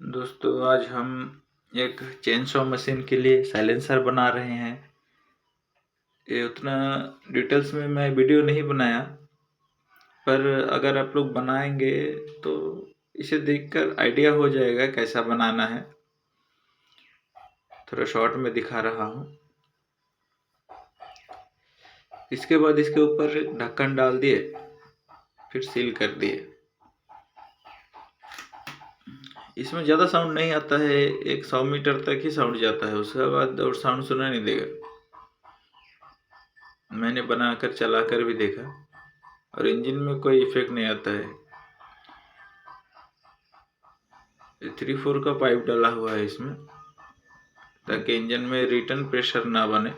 दोस्तों, आज हम एक चेन सॉ मशीन के लिए साइलेंसर बना रहे हैं। ये उतना डिटेल्स में मैं वीडियो नहीं बनाया, पर अगर आप लोग बनाएंगे तो इसे देखकर आइडिया हो जाएगा कैसा बनाना है। थोड़ा शॉर्ट में दिखा रहा हूँ। इसके बाद इसके ऊपर ढक्कन डाल दिए, फिर सील कर दिए। इसमें ज़्यादा साउंड नहीं आता है, एक 100 मीटर तक ही साउंड जाता है, उसके बाद और साउंड सुना नहीं देगा। मैंने बनाकर चलाकर भी देखा और इंजन में कोई इफेक्ट नहीं आता है। 3/4 का पाइप डाला हुआ है इसमें, ताकि इंजन में रिटर्न प्रेशर ना बने।